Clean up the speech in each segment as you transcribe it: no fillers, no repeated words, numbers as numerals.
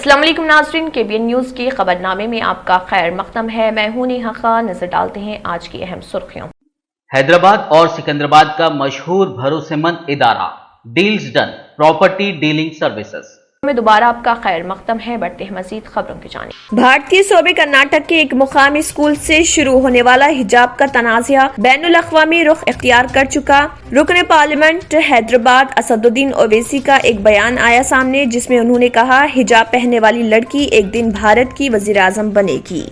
अस्सलाम वालेकुम नाज़रीन, KBN न्यूज़ की खबरनामे में आपका खैर मक़दम है। मैं हूं नेहा खान। नजर डालते हैं आज की अहम सुर्खियों। हैदराबाद और सिकंदराबाद का मशहूर भरोसेमंद इदारा deals done property dealing services में दोबारा आपका खैर मक़दम है। बढ़ते हैं मजीद खबरों की जानिब। भारतीय सूबे कर्नाटक के एक मुकामी स्कूल से शुरू होने वाला हिजाब का तनाज़ा बैनुल अक़वामी रुख इख्तियार कर चुका। रुकन पार्लियामेंट हैदराबाद असदुद्दीन ओवैसी का एक बयान आया सामने, जिसमें उन्होंने कहा, हिजाब पहनने वाली लड़की एक दिन भारत की वज़ीर आज़म बनेगी।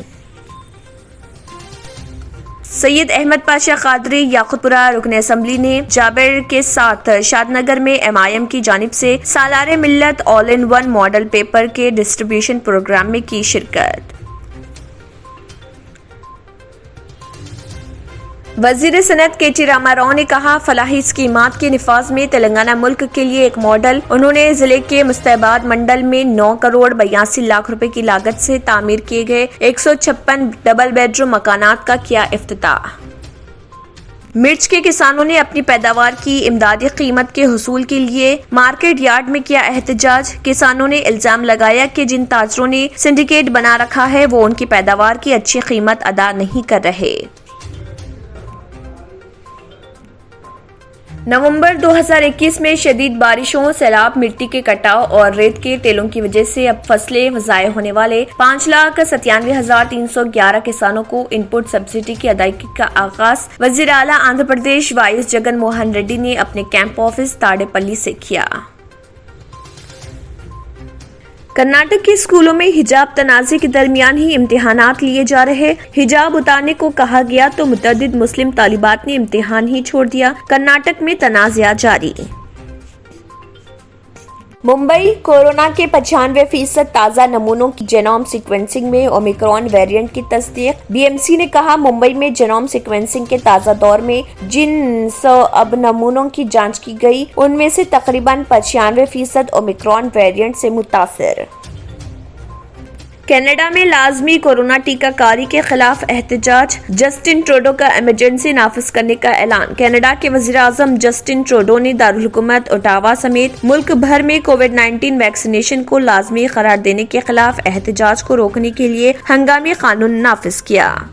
सैयद अहमद पाशा कादरी याकुतपुरा रुकन असम्बली ने जाबिर के साथ शादनगर में MIM की जानिब से Salare Millat all in one model paper के डिस्ट्रीब्यूशन प्रोग्राम में की शिरकत। वजीर सनत KT रामाराव ने कहा, फलाही स्कीमात के निफाज में तेलंगाना मुल्क के लिए एक मॉडल। उन्होंने जिले के मुस्तैबाद मंडल में 9 करोड़ 82 लाख रुपए की लागत से तामीर किए गए 156 डबल बेडरूम मकानात का किया इफ्तिताह। मिर्च के किसानों ने अपनी पैदावार की इमदादी कीमत के हुसूल के लिए मार्केट यार्ड में किया एहतजाज। किसानों ने इल्जाम लगाया कि जिन ताजरों ने सिंडिकेट बना रखा है वो उनकी पैदावार की अच्छी कीमत अदा नहीं कर रहे। नवंबर 2021 में शदीद बारिशों, सैलाब, मिट्टी के कटाव और रेत के टेलों की वजह से अब फसलें ज़ाय होने वाले 5,97,311 किसानों को इनपुट सब्सिडी की अदायगी का आगाज वज़ीर आला आंध्र प्रदेश वाइस जगन मोहन रेड्डी ने अपने कैंप ऑफिस ताड़ेपल्ली से किया। कर्नाटक के स्कूलों में हिजाब तनाज़े के दरमियान ही इम्तिहानात लिए जा रहे। हिजाब उतारने को कहा गया तो मुतअद्दिद मुस्लिम तालिबात ने इम्तिहान ही छोड़ दिया। कर्नाटक में तनाज़ा जारी। मुंबई कोरोना के 95% ताज़ा नमूनों की जेनोम सीक्वेंसिंग में ओमिक्रॉन वेरिएंट की तस्दीक। BMC ने कहा, मुंबई में जेनोम सीक्वेंसिंग के ताज़ा दौर में जिन 100 अब नमूनों की जांच की गई, उनमें से तकरीबन 95% ओमिक्रॉन वेरिएंट से मुतासिर। कनाडा में लाजमी कोरोना टीकाकारी के खिलाफ एहतजाज। जस्टिन ट्रूडो का इमरजेंसी नाफिज करने का ऐलान। कनाडा के वज़ीर आज़म जस्टिन ट्रूडो ने दारुल हुकूमत ओटावा समेत मुल्क भर में कोविड-19 वैक्सीनेशन को लाजमी करार देने के खिलाफ एहतजाज को रोकने के लिए हंगामी कानून नाफिज किया।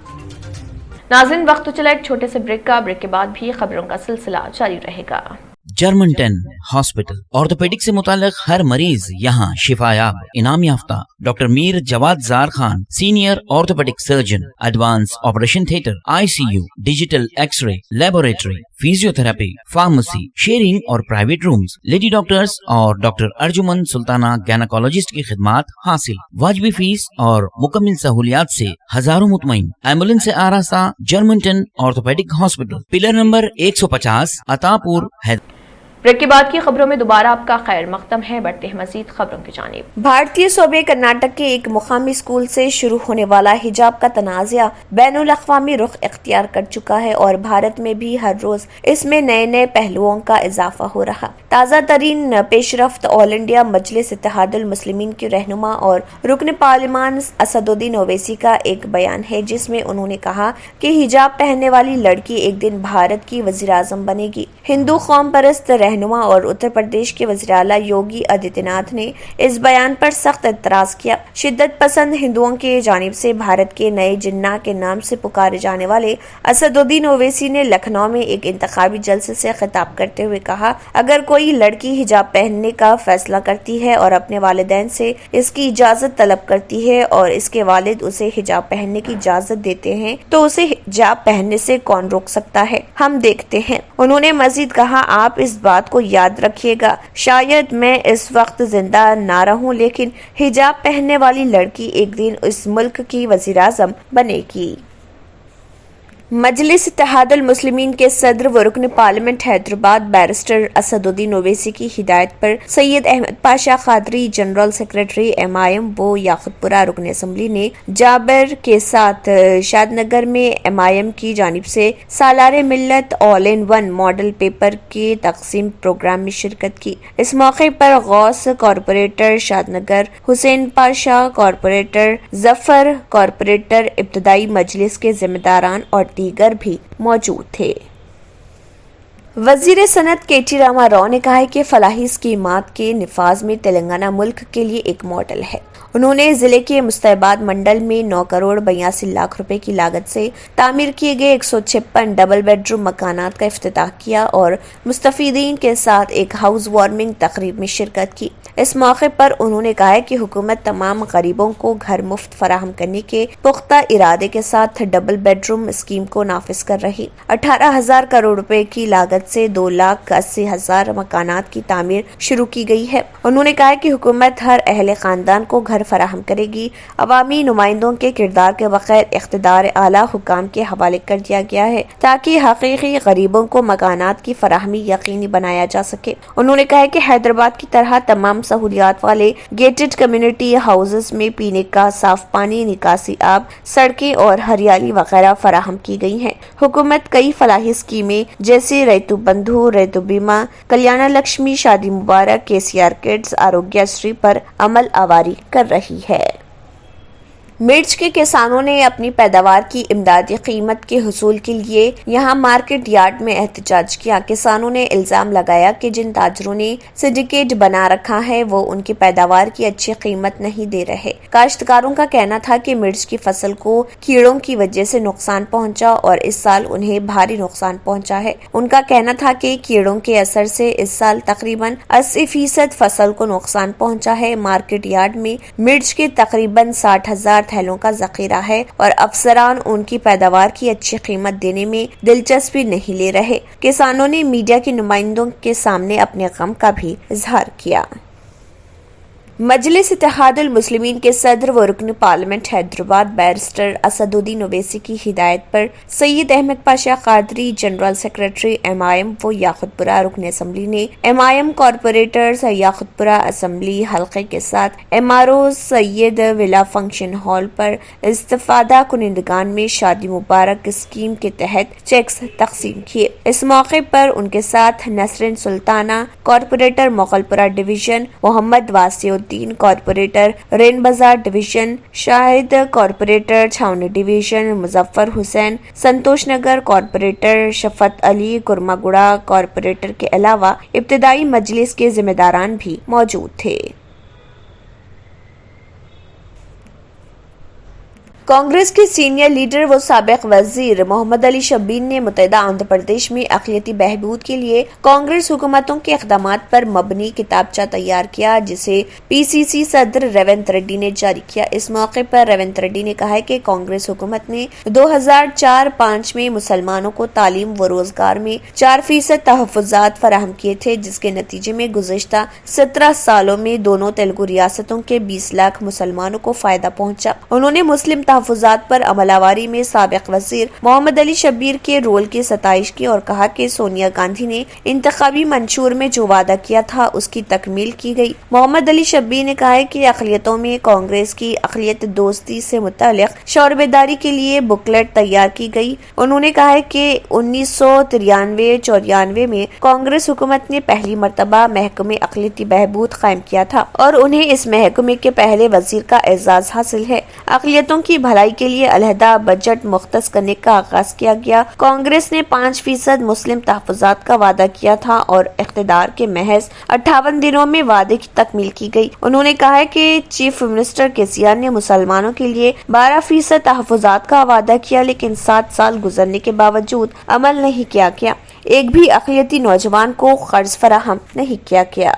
नाज़रीन, वक्त तो चला एक छोटे से ब्रेक का। ब्रेक के बाद भी खबरों का सिलसिला जारी रहेगा। जर्मन 10 हॉस्पिटल ऑर्थोपेडिक से मुताल्लिक हर मरीज यहाँ शिफायाब। इनाम याफ्ता doctor Mir Jawad Zar Khan, senior orthopaedic surgeon, advance operation theatre, ICU, digital x-ray, laboratory, physiotherapy, pharmacy, sharing और प्राइवेट रूम्स, लेडी डॉक्टर्स और डॉक्टर अर्जुमन सुल्ताना गैनाकोलॉजिस्ट की खिदमात हासिल। वाजिबी फीस और मुकम्मल सहूलियात से हजारों मुतमईन। एम्बुलेंस से आरास्ता German 10 orthopaedic hospital, pillar number 150, Attapur, Hyderabad. Break के बाद की खबरों में दोबारा आपका खैर मक़दम है। बढ़ते हैं मजीद खबरों की जानिब। भारतीय सूबे कर्नाटक के एक मुकामी स्कूल से शुरू होने वाला हिजाब का तनाज़ा बैनुल अक़वामी रुख इख्तियार कर चुका है और भारत में भी हर रोज इसमें नए नए पहलुओं का इजाफा हो रहा। ताज़ा तरीन पेशरफ्त ऑल इंडिया मजलिस इत्तेहादुल मुस्लिमीन के रहनुमा और रुकन पार्लियामान असदुद्दीन ओवैसी का एक बयान है, जिसमें उन्होंने कहा कि हिजाब पहनने वाली लड़की एक दिन भारत की वज़ीर आज़म बनेगी। हिंदू कौम परस्त रहनुमा और उत्तर प्रदेश के वज़ीर आला योगी आदित्यनाथ ने इस बयान पर सख्त एतराज किया। शिद्दत पसंद हिंदुओं के जानिब से भारत के नए जिन्ना के नाम से पुकारे जाने वाले असदुद्दीन ओवैसी ने लखनऊ में एक इंतखाबी जलसे से खिताब करते हुए कहा, अगर कोई लड़की हिजाब पहनने का फैसला करती है और अपने वालिदैन से इसकी इजाजत तलब करती है और इसके वालिद उसे हिजाब पहनने की इजाजत देते हैं, तो उसे हिजाब पहनने से कौन रोक सकता है? हम देखते हैं। उन्होंने मजीद कहा, आप इस बात को याद रखिएगा, शायद मैं इस वक्त जिंदा ना रहूं, लेकिन हिजाब पहनने वाली लड़की एक दिन इस मुल्क की वज़ीर आज़म बनेगी। मजलिस इत्तेहादुल मुस्लिमीन के सदर व रुकन पार्लियामेंट हैदराबाद बैरिस्टर असदुद्दीन ओवैसी की हिदायत पर Syed Ahmed Pasha Qadri general secretary MIM वो याकुतपुरा रुकन असम्बली ने जाबिर के साथ शादनगर में MIM की जानिब से Salare Millat all in one model paper के तकसीम प्रोग्राम में शिरकत की। इस मौके पर Ghaus corporator Shadnagar, Hussain Pasha corporator, Zafar corporator, इब्तदाई मजलिस के जिम्मेदारान और दीगर भी मौजूद थे। वजीर सनत KT रामाराव ने कहा है कि फलाही स्कीमात के निफाज में तेलंगाना मुल्क के लिए एक मॉडल है। انہوں نے ضلع کے مستحبات منڈل میں 9 کروڑ 82 لاکھ روپے کی لاگت سے تعمیر کیے گئے 156 ڈبل بیڈ روم مکانات کا افتتاح کیا اور مستفیدین کے ساتھ ایک ہاؤس وارمنگ تقریب میں شرکت کی۔ اس موقع پر انہوں نے کہا کہ حکومت تمام غریبوں کو گھر مفت فراہم کرنے کے پختہ ارادے کے ساتھ ڈبل بیڈ روم اسکیم کو نافذ کر رہی 18,000 کروڑ روپے کی لاگت سے 2,80,000 مکانات کی تعمیر شروع کی گئی ہے۔ انہوں نے کہا کہ حکومت ہر اہل خاندان کو گھر فراہم کرے گی۔ عوامی نمائندوں کے کردار کے بغیر اقتدار اعلیٰ حکام کے حوالے کر دیا گیا ہے تاکہ حقیقی غریبوں کو مکانات کی فراہمی یقینی بنایا جا سکے۔ انہوں نے کہا کہ حیدرآباد کی طرح تمام سہولیات والے گیٹڈ کمیونٹی ہاؤسز میں پینے کا صاف پانی، نکاسی آب، سڑکیں اور ہریالی وغیرہ فراہم کی گئی ہیں۔ حکومت کئی فلاحی اسکیمیں جیسے ریتو بندھو، ریتو بیمہ، کلیانہ لکشمی، شادی مبارک، KCR کڈز، آروگیہ شری پر عمل آوری کر رہی ہے۔ مرچ کے کسانوں نے اپنی پیداوار کی امدادی قیمت کے حصول کے لیے یہاں مارکیٹ یارڈ میں احتجاج کیا۔ کسانوں نے الزام لگایا کہ جن تاجروں نے سنڈیکیٹ بنا رکھا ہے وہ ان کی پیداوار کی اچھی قیمت نہیں دے رہے۔ کاشتکاروں کا کہنا تھا کہ مرچ کی فصل کو کیڑوں کی وجہ سے نقصان پہنچا اور اس سال انہیں بھاری نقصان پہنچا ہے۔ ان کا کہنا تھا کہ کیڑوں کے اثر سے اس سال تقریباً 80% فصل کو نقصان پہنچا ہے۔ مارکیٹ یارڈ میں مرچ کے تقریباً 60,000 تھیلوں کا ذخیرہ ہے اور افسران ان کی پیداوار کی اچھی قیمت دینے میں دلچسپی نہیں لے رہے۔ کسانوں نے میڈیا کے نمائندوں کے سامنے اپنے غم کا بھی اظہار کیا۔ مجلس اتحاد المسلمین کے صدر و رکن پارلیمنٹ حیدرآباد بیرسٹر اسد الدین اویسی کی ہدایت پر Syed Ahmed Pasha Quadri general secretary MIM و یاقوت پورہ رکن اسمبلی نے MIM کارپوریٹرز یاقوت پورہ اسمبلی حلقے کے ساتھ MRO سید ولا فنکشن ہال پر استفادہ کنندگان میں شادی مبارک اسکیم کے تحت چیکس تقسیم کیے۔ اس موقع پر ان کے ساتھ نسرین سلطانہ کارپوریٹر مغل پورہ ڈویژن، محمد واسع الدین کارپوریٹر رین بازار ڈویژن، شاہد کارپوریٹر چھاؤنی ڈویژن، مظفر حسین سنتوش نگر کارپوریٹر، شفت علی کرما گڑا کارپوریٹر کے علاوہ ابتدائی مجلس کے ذمہ داران بھی موجود تھے۔ کانگریس کے سینئر لیڈر و سابق وزیر محمد علی شبیر نے متحدہ آندھرا پردیش میں اقلیتی بہبود کے لیے کانگریس حکومتوں کے اقدامات پر مبنی کتابچہ تیار کیا جسے PCC صدر ریونت ریڈی نے جاری کیا۔ اس موقع پر ریونت ریڈی نے کہا کہ کانگریس حکومت نے 2004-05 میں مسلمانوں کو تعلیم و روزگار میں 4% تحفظات فراہم کیے تھے جس کے نتیجے میں گزشتہ 17 سالوں میں دونوں تیلگو ریاستوں کے 20 لاکھ مسلمانوں کو فائدہ پہنچا۔ انہوں نے مسلم تحفظات پر عمل آوری میں سابق وزیر محمد علی شبیر کے رول کی ستائش کی اور کہا کہ سونیا گاندھی نے انتخابی منشور میں جو وعدہ کیا تھا اس کی تکمیل کی گئی۔ محمد علی شبیر نے کہا کہ اقلیتوں میں کانگریس کی اقلیت دوستی سے متعلق شعور بیداری کے لیے بکلیٹ تیار کی گئی۔ انہوں نے کہا کہ 1993-94 میں کانگریس حکومت نے پہلی مرتبہ محکمہ اقلیتی بہبود قائم کیا تھا اور انہیں اس محکمے کے پہلے وزیر کا اعزاز حاصل ہے۔ اقلیتوں کی بھلائی کے لیے علیحدہ بجٹ مختص کرنے کا آغاز کیا گیا۔ کانگریس نے 5% مسلم تحفظات کا وعدہ کیا تھا اور اقتدار کے محض 58 دنوں میں وعدے کی تکمیل کی گئی۔ انہوں نے کہا کہ چیف منسٹر KCR نے مسلمانوں کے لیے 12% تحفظات کا وعدہ کیا لیکن 7 سال گزرنے کے باوجود عمل نہیں کیا گیا۔ ایک بھی اقلیتی نوجوان کو قرض فراہم نہیں کیا گیا۔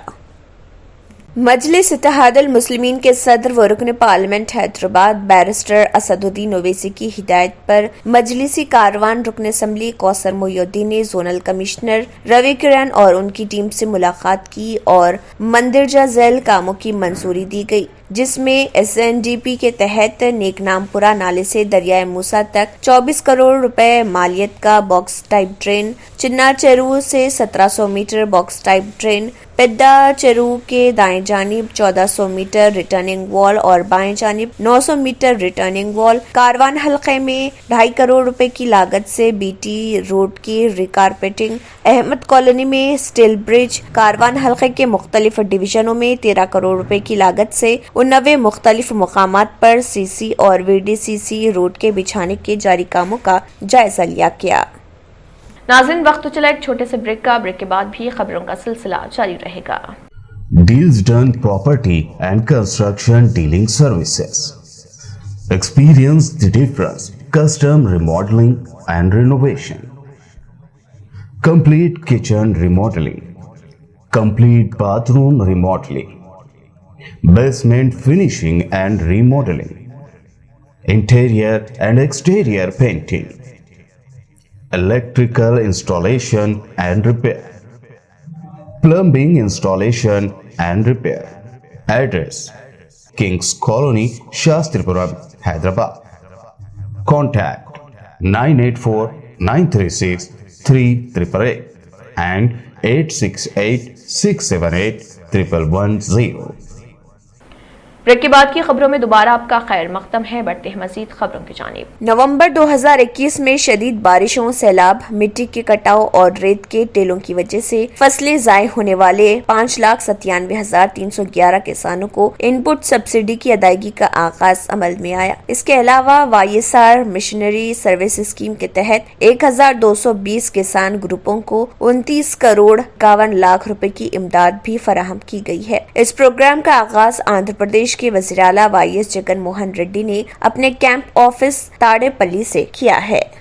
مجلس اتحاد المسلمین کے صدر و رکن پارلیمنٹ حیدرآباد بیرسٹر اسد الدین اویسی کی ہدایت پر مجلسی کاروان رکن اسمبلی کوثر محی الدین نے زونل کمشنر روی کرن اور ان کی ٹیم سے ملاقات کی اور مندرجہ ذیل کاموں کی منظوری دی گئی جس میں SNDP کے تحت نیک نام پورہ نالے سے دریائے موسیٰ تک 24 کروڑ روپے مالیت کا باکس ٹائپ ڈرین، چنار چیرو سے 1700 metre box type drain, Pedda Cheru کے دائیں جانب 1400 میٹر ریٹرننگ وال اور بائیں جانب 900 میٹر ریٹرننگ وال، کاروان حلقے میں 2.5 کروڑ روپے کی لاگت سے BT روڈ کی ریکارپیٹنگ، احمد کالونی میں سٹیل برج، کاروان حلقے کے مختلف ڈویژنوں میں 13 کروڑ روپے کی لاگت سے 99 مختلف مقامات پر CC اور VDCC روڈ کے بچھانے کے جاری کاموں کا جائزہ لیا گیا۔ ناظرین وقت تو چلا ایک چھوٹے سے بریک کا، بریک کے بعد بھی خبروں کا سلسلہ جاری رہے گا۔ Deals Done Property and Construction Dealing Services. Experience the difference. Custom remodeling and renovation. Complete kitchen remodeling. Complete bathroom remodeling. Basement finishing and remodeling. Interior and exterior painting. Electrical installation and repair. Plumbing installation and repair. Address: Kings Colony, Shastripuram, Hyderabad. Contact 984-936-3888 and 868-678-1110. Break के बाद की खबरों में दोबारा आपका खैर मकदम है। बढ़ते हैं मजीद खबरों की जानिब। नवंबर 2021 में शदीद बारिशों, सैलाब, मिट्टी के कटाव और रेत के टेलों की वजह से फसलें ज़ाय होने वाले 5,97,311 किसानों को इनपुट सब्सिडी की अदायगी का आगाज अमल में आया। इसके अलावा YSR मिशनरी सर्विस स्कीम के तहत 1,220 किसान ग्रुपों को 29 करोड़ 51 लाख रुपए की इमदाद भी फराहम की गई है। इस प्रोग्राम का आगाज आंध्र प्रदेश के वज़ीर आला YS जगन मोहन रेड्डी ने अपने कैंप ऑफिस ताड़ेपल्ली से किया है।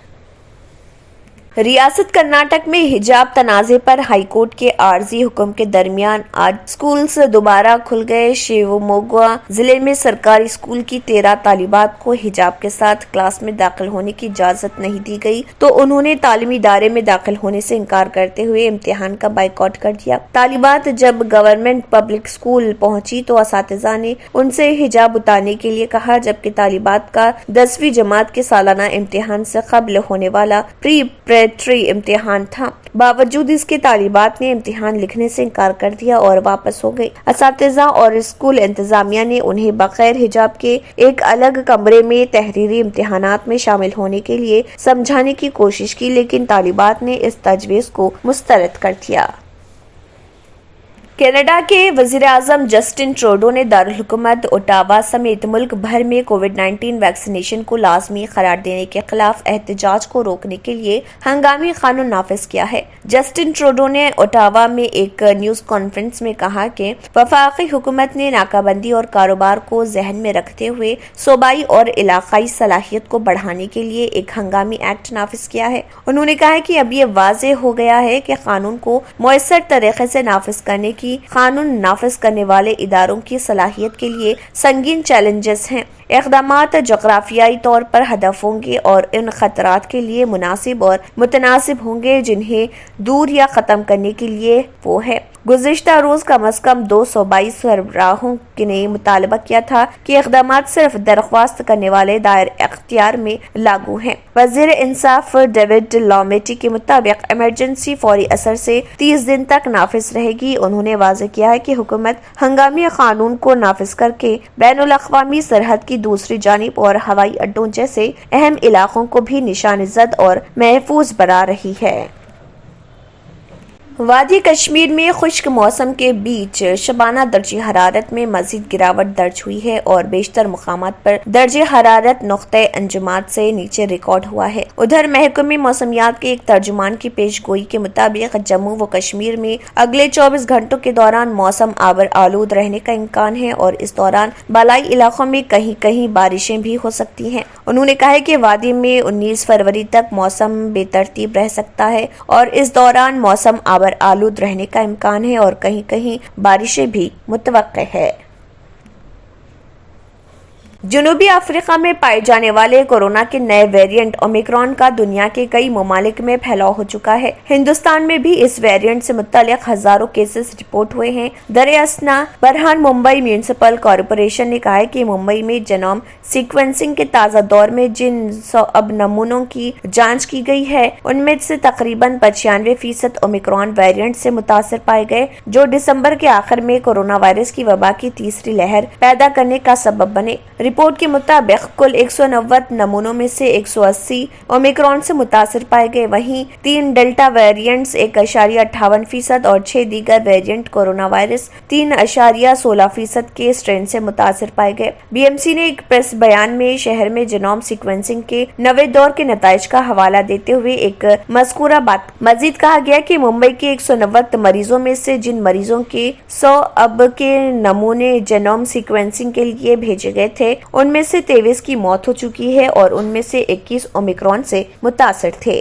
रियासत कर्नाटक में हिजाब तनाज़े पर हाईकोर्ट के आर्जी हुक्म के दरमियान आज स्कूल्स दोबारा खुल गए। शिवमोगा जिले में सरकारी स्कूल की 13 तालिबात को हिजाब के साथ क्लास में दाखिल होने की इजाजत नहीं दी गई, तो उन्होंने तालीमी इदारे में दाखिल होने से इनकार करते हुए इम्तिहान का बाइकआउट कर दिया। तालिबात जब गवर्नमेंट पब्लिक स्कूल पहुंची तो असातिज़ा ने उनसे हिजाब उतारने के लिए कहा, जबकि तालिबात का 10वीं जमात के सालाना इम्तिहान से कबल होने वाला प्री इम्तिहान था। बावजूद इसके तालिबात ने इम्तिहान लिखने से इनकार कर दिया और वापस हो गई। असातिज़ा और स्कूल इंतजामिया ने उन्हें बगैर हिजाब के एक अलग कमरे में तहरीरी इम्तिहानात में शामिल होने के लिए समझाने की कोशिश की, लेकिन तालिबात ने इस तजवीज़ को मुस्तरद कर दिया। कनाडा के वज़ीर आज़म जस्टिन ट्रूडो ने दारुल हुकूमत ओटावा समेत मुल्क भर में कोविड-19 वैक्सीनेशन को लाजमी करार देने के खिलाफ एहतजाज को रोकने के लिए हंगामी कानून नाफिज किया है। जस्टिन ट्रूडो ने ओटावा में एक न्यूज कॉन्फ्रेंस में कहा कि वफाकी हुकूमत ने नाकाबंदी और कारोबार को जहन में रखते हुए सूबाई और इलाकाई सलाहियत को बढ़ाने के लिए एक हंगामी एक्ट नाफिज किया है। उन्होंने कहा कि अब ये वाज़ेह हो गया है कि कानून को मुयस्सर तरीके से नाफिज करने की कानून नाफिज करने वाले इदारों की सलाहियत के लिए संगीन चैलेंजेस हैं। इक़दामात जोग्राफियाई तौर पर हदफ होंगे और इन खतरात के लिए मुनासिब और मुतनासिब होंगे जिन्हें दूर या ख़त्म करने के लिए वो है। गुज़िश्ता रोज कम अज कम 222 सरबराहों ने मुतालबा किया था कि इक़दामात सिर्फ दरख्वास्त करने वाले दायर इख्तियार में लागू हैं। वज़ीर इंसाफ डेविड लॉमेटी के मुताबिक इमरजेंसी फौरी असर से 30 दिन तक नाफिज रहेगी। उन्होंने वाज़ेह किया है कि हुकूमत हंगामी कानून को नाफिज करके बैनुल अक़वामी सरहद की दूसरी जानिब और हवाई अड्डों जैसे अहम इलाकों को भी निशान ज़द और महफूज बना रही है। वादी कश्मीर में खुश्क मौसम के बीच शबाना दर्जे हरारत में मजीद गिरावट दर्ज हुई है और बेशतर मुकामात पर दर्जे हरारत नुक्ते अंजुमात से नीचे रिकॉर्ड हुआ है। उधर महकमे मौसमियात के एक तर्जुमान की पेशगोई के मुताबिक जम्मू व कश्मीर में अगले 24 घंटों के दौरान मौसम आबर आलूद रहने का इम्कान है और इस दौरान बालाई इलाकों में कहीं कहीं बारिशें भी हो सकती हैं। उन्होंने कहा है कि वादी में 19 फरवरी तक मौसम बेतरतीब रह सकता है और इस दौरान मौसम आबर आलूद रहने का इम्कान है और कहीं कहीं बारिशें भी मुतवक्के है। जनूबी अफ्रीका में पाए जाने वाले कोरोना के नए वेरिएंट ओमिक्रॉन का दुनिया के कई ममालिक में फैलाव हो चुका है। हिंदुस्तान में भी इस वेरिएंट से मुत्तलिक हजारों केसेस रिपोर्ट हुए हैं। दरअसल बरहान मुंबई म्यूनिसिपल कॉरपोरेशन ने कहा है कि मुंबई में जेनोम सीक्वेंसिंग के ताज़ा दौर में जिन 100 अब नमूनों की जांच की गई है उनमें से तकरीबन 95% ओमिक्रॉन वेरिएंट से मुतासर पाए गए, जो दिसंबर के आखिर में कोरोना वायरस की वबा की तीसरी लहर पैदा करने का सबब बने। रिपोर्ट के मुताबिक कुल 190 नमूनों में से 180 ओमिक्रॉन से मुतासिर पाए गए, वहीं 3 डेल्टा वेरिएंट्स 1.58% और 6 दीगर वेरिएंट कोरोना वायरस 3.16% के स्ट्रेन से मुतासिर पाए गए। बीएमसी ने एक प्रेस बयान में शहर में जीनोम सीक्वेंसिंग के नवे दौर के नताइज का हवाला देते हुए एक मज़कूरा बात मजीद कहा गया कि मुंबई के 190 मरीजों में से जिन मरीजों के 100 अब के नमूने जीनोम सीक्वेंसिंग के लिए भेजे गए थे, उनमें से 23 की मौत हो चुकी है और उनमें से 21 ओमिक्रॉन से मुतासिर थे।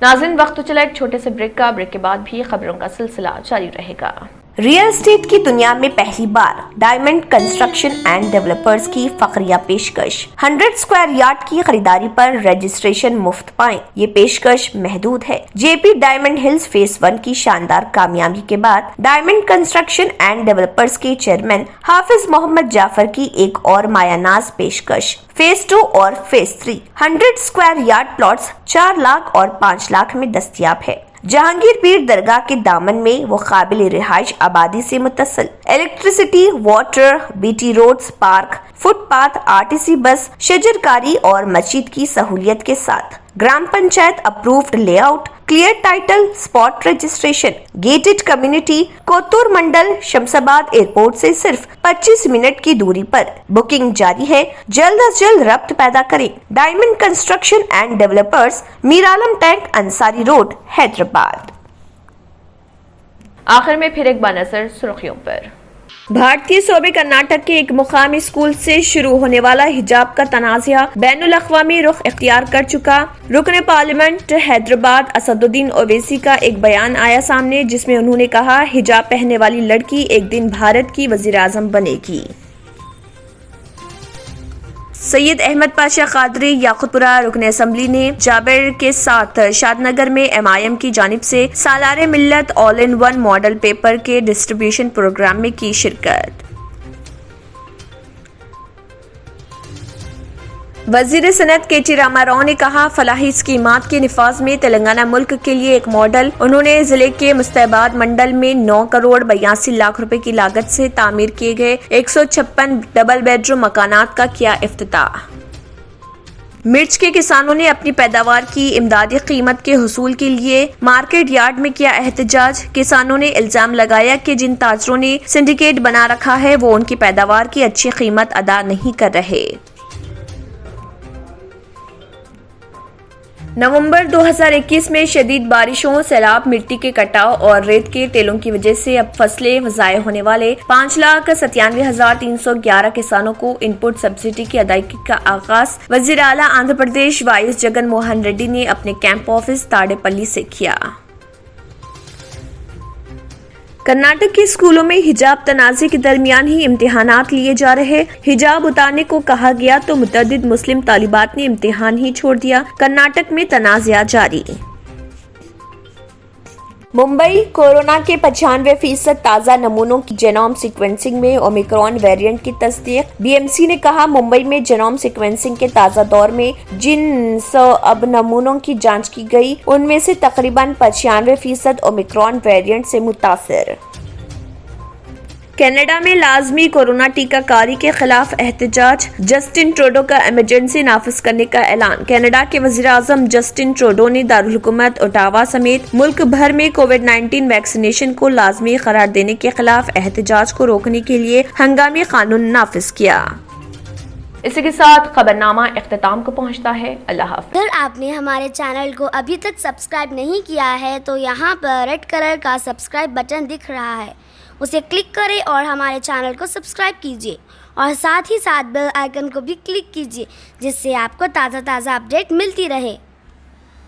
नाज़रीन, वक्त तो चला एक छोटे से ब्रेक का। ब्रेक के बाद भी खबरों का सिलसिला जारी रहेगा। रियल एस्टेट की दुनिया में पहली बार डायमंड कंस्ट्रक्शन एंड डेवलपर्स की फखरिया पेशकश। 100 स्क्वायर यार्ड की खरीदारी पर रजिस्ट्रेशन मुफ्त पाएं। ये पेशकश महदूद है। जेपी डायमंड हिल्स फेज 1 की शानदार कामयाबी के बाद डायमंड कंस्ट्रक्शन एंड डेवलपर्स के चेयरमैन हाफिज मोहम्मद जाफर की एक और मायानाज पेशकश। फेज 2 और phase 3 100 square yard plots 4 lakh और 5 लाख में दस्तयाब है। जहांगीर पीर दरगाह के दामन में वो काबिल रिहाइश आबादी से मुत्तसिल electricity, water, BT roads, park, footpath, RTC bus, शजरकारी और मस्जिद की सहूलियत के साथ ग्राम panchayat approved layout, clear title, spot registration, gated community, Kothur mandal, Shamshabad airport से सिर्फ 25 मिनट की दूरी पर। बुकिंग जारी है, जल्द अज जल्द रब्त पैदा करें। Diamond construction and developers, Miralam tank, Ansari road, Hyderabad. आखिर में फिर एक बार नजर सुर्खियों पर। भारतीय सूबे कर्नाटक के एक मुकामी स्कूल से शुरू होने वाला हिजाब का तनाज़ा बैनुल अक़वामी रुख इख्तियार कर चुका। रुकन पार्लियामेंट हैदराबाद असदुद्दीन ओवैसी का एक बयान आया सामने, जिसमें उन्होंने कहा, हिजाब पहनने वाली लड़की एक दिन भारत की वज़ीर आज़म बनेगी। सैयद अहमद पाशा कादरी याकुतपुरा रुकन असम्बली ने जाबिर के साथ शादनगर में MIM की जानिब से Salare Millat all in one model paper के डिस्ट्रीब्यूशन प्रोग्राम में की शिरकत। वजीर सनत KT रामाराव ने कहा, फलाही स्कीमात के निफाज में तेलंगाना मुल्क के लिए एक मॉडल। उन्होंने जिले के मुस्तैबाद मंडल में 9 करोड़ 82 लाख रुपए की लागत से तामीर किए गए 156 डबल बेडरूम मकानात का किया इफ्तिताह। मिर्च के किसानों ने अपनी पैदावार की इमदादी कीमत के हुसूल के लिए मार्केट यार्ड में किया एहतजाज। किसानों ने इल्जाम लगाया कि जिन ताजरों ने सिंडिकेट बना रखा है वो उनकी पैदावार की अच्छी कीमत अदा नहीं कर रहे। नवंबर 2021 में शदीद बारिशों, सैलाब, मिट्टी के कटाव और रेत के टेलों की वजह से अब फसलें ज़ाय होने वाले 5,97,311 किसानों को इनपुट सब्सिडी की अदायगी का आगाज वजीर आला आंध्र प्रदेश वाईएस जगन मोहन रेड्डी ने अपने कैंप ऑफिस ताड़ेपल्ली से किया। कर्नाटक के स्कूलों में हिजाब तनाज़े के दरमियान ही इम्तिहानात लिए जा रहे। हिजाब उतारने को कहा गया तो मुतअद्दिद मुस्लिम तालिबात ने इम्तिहान ही छोड़ दिया। कर्नाटक में तनाज़ा जारी। मुंबई कोरोना के 95% ताज़ा नमूनों की जेनोम सीक्वेंसिंग में ओमिक्रॉन वेरिएंट की तस्दीक। बीएमसी ने कहा, मुंबई में जेनोम सीक्वेंसिंग के ताज़ा दौर में जिन 100 अब नमूनों की जांच की गई, उनमें से तकरीबन 95% ओमिक्रॉन वेरिएंट से मुतासिर। कनाडा में लाजमी कोरोना टीकाकारी के खिलाफ एहतजाज। जस्टिन ट्रूडो का इमरजेंसी नाफिज करने का ऐलान। कनाडा के वजीर आज़म जस्टिन ट्रूडो ने दारुल हुकूमत ओटावा समेत मुल्क भर में कोविड-19 वैक्सीनेशन को लाजमी करार देने के खिलाफ एहतजाज को रोकने के लिए हंगामी कानून नाफिज किया। इसी के साथ खबरनामा इख्तिताम को पहुंचता है। अल्लाह हाफ़िज़। अगर आपने हमारे चैनल को अभी तक सब्सक्राइब नहीं किया है तो यहाँ पर रेड कलर का सब्सक्राइब बटन दिख रहा है, उसे क्लिक करें और हमारे चैनल को सब्सक्राइब कीजिए और साथ ही साथ बेल आइकन को भी क्लिक कीजिए, जिससे आपको ताज़ा अपडेट मिलती रहे।